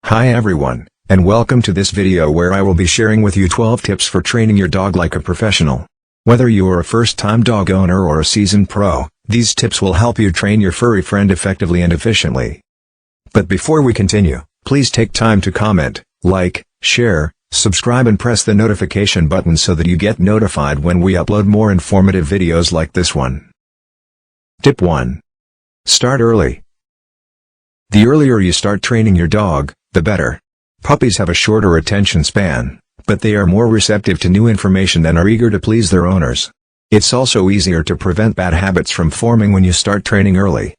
Hi everyone, and welcome to this video where I will be sharing with you 12 tips for training your dog like a professional. Whether you are a first-time dog owner or a seasoned pro, these tips will help you train your furry friend effectively and efficiently. But before we continue, please take time to comment, like, share, subscribe and press the notification button so that you get notified when we upload more informative videos like this one. Tip 1. Start early. The earlier you start training your dog, the better. Puppies have a shorter attention span, but they are more receptive to new information and are eager to please their owners. It's also easier to prevent bad habits from forming when you start training early.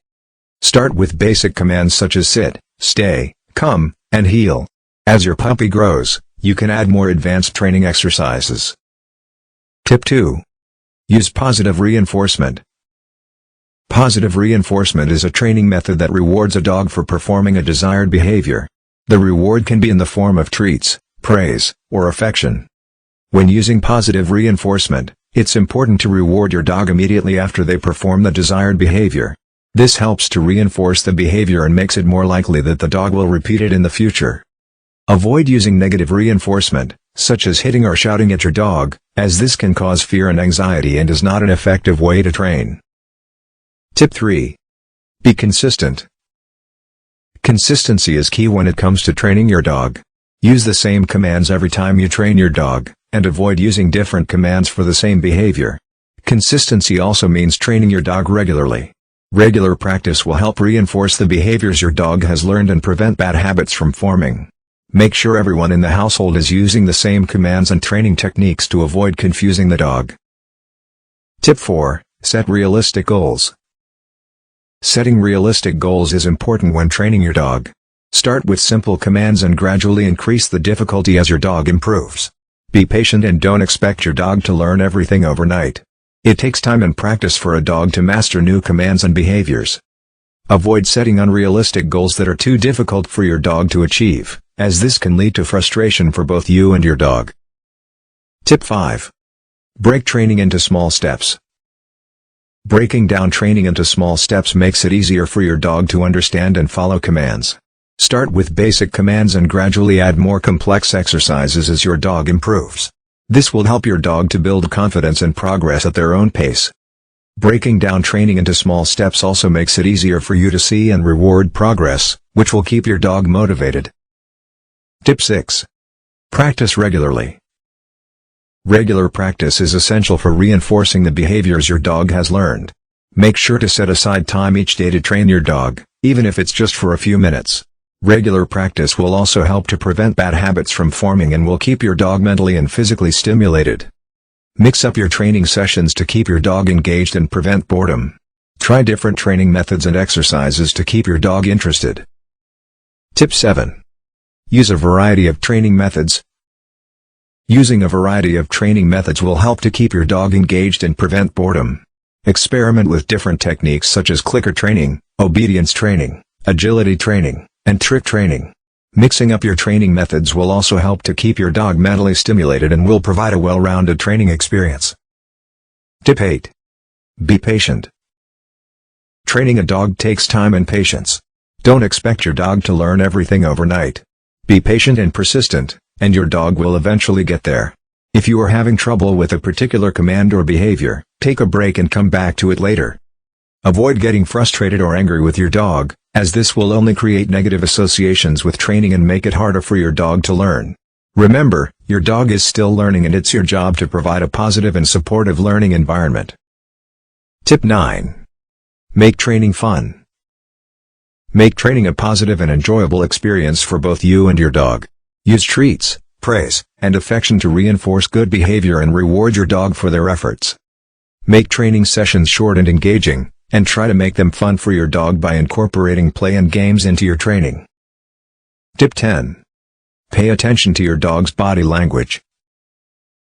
Start with basic commands such as sit, stay, come, and heel. As your puppy grows, you can add more advanced training exercises. Tip 2. Use positive reinforcement. Positive reinforcement is a training method that rewards a dog for performing a desired behavior. The reward can be in the form of treats, praise, or affection. When using positive reinforcement, it's important to reward your dog immediately after they perform the desired behavior. This helps to reinforce the behavior and makes it more likely that the dog will repeat it in the future. Avoid using negative reinforcement, such as hitting or shouting at your dog, as this can cause fear and anxiety and is not an effective way to train. Tip 3. Be consistent. Consistency is key when it comes to training your dog. Use the same commands every time you train your dog, and avoid using different commands for the same behavior. Consistency also means training your dog regularly. Regular practice will help reinforce the behaviors your dog has learned and prevent bad habits from forming. Make sure everyone in the household is using the same commands and training techniques to avoid confusing the dog. Tip 4. Set realistic goals. Setting realistic goals is important when training your dog. Start with simple commands and gradually increase the difficulty as your dog improves. Be patient and don't expect your dog to learn everything overnight. It takes time and practice for a dog to master new commands and behaviors. Avoid setting unrealistic goals that are too difficult for your dog to achieve, as this can lead to frustration for both you and your dog. Tip 5. Break training into small steps. Breaking down training into small steps makes it easier for your dog to understand and follow commands. Start with basic commands and gradually add more complex exercises as your dog improves. This will help your dog to build confidence and progress at their own pace. Breaking down training into small steps also makes it easier for you to see and reward progress, which will keep your dog motivated. Tip 6. Practice regularly. Regular practice is essential for reinforcing the behaviors your dog has learned. Make sure to set aside time each day to train your dog, even if it's just for a few minutes. Regular practice will also help to prevent bad habits from forming and will keep your dog mentally and physically stimulated. Mix up your training sessions to keep your dog engaged and prevent boredom. Try different training methods and exercises to keep your dog interested. Tip 7. Use a variety of training methods. Using a variety of training methods will help to keep your dog engaged and prevent boredom. Experiment with different techniques such as clicker training, obedience training, agility training, and trick training. Mixing up your training methods will also help to keep your dog mentally stimulated and will provide a well-rounded training experience. Tip 8. Be patient. Training a dog takes time and patience. Don't expect your dog to learn everything overnight. Be patient and persistent, and your dog will eventually get there. If you are having trouble with a particular command or behavior, take a break and come back to it later. Avoid getting frustrated or angry with your dog, as this will only create negative associations with training and make it harder for your dog to learn. Remember, your dog is still learning and it's your job to provide a positive and supportive learning environment. Tip 9. Make training fun. Make training a positive and enjoyable experience for both you and your dog. Use treats, praise, and affection to reinforce good behavior and reward your dog for their efforts. Make training sessions short and engaging, and try to make them fun for your dog by incorporating play and games into your training. Tip 10. Pay attention to your dog's body language.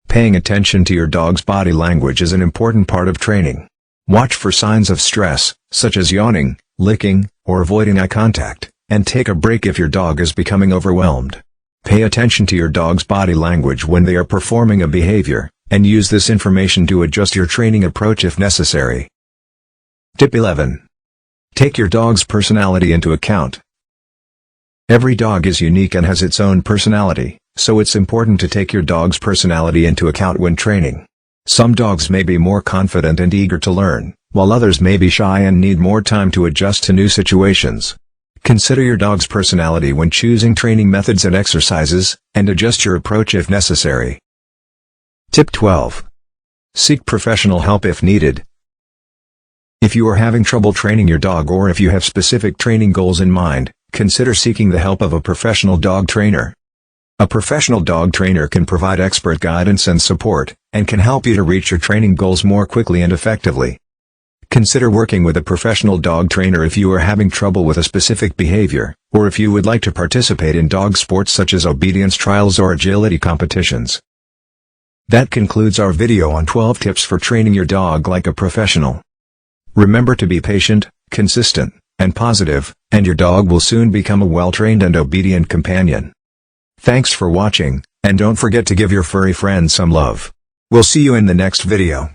Paying attention to your dog's body language is an important part of training. Watch for signs of stress, such as yawning, licking, or avoiding eye contact, and take a break if your dog is becoming overwhelmed. Pay attention to your dog's body language when they are performing a behavior, and use this information to adjust your training approach if necessary. Tip 11. Take your dog's personality into account. Every dog is unique and has its own personality, so it's important to take your dog's personality into account when training. Some dogs may be more confident and eager to learn, while others may be shy and need more time to adjust to new situations. Consider your dog's personality when choosing training methods and exercises, and adjust your approach if necessary. Tip 12. Seek professional help if needed. If you are having trouble training your dog or if you have specific training goals in mind, consider seeking the help of a professional dog trainer. A professional dog trainer can provide expert guidance and support, and can help you to reach your training goals more quickly and effectively. Consider working with a professional dog trainer if you are having trouble with a specific behavior, or if you would like to participate in dog sports such as obedience trials or agility competitions. That concludes our video on 12 tips for training your dog like a professional. Remember to be patient, consistent, and positive, and your dog will soon become a well-trained and obedient companion. Thanks for watching, and don't forget to give your furry friends some love. We'll see you in the next video.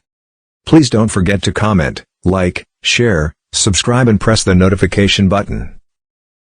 Please don't forget to comment, like, share, subscribe and press the notification button.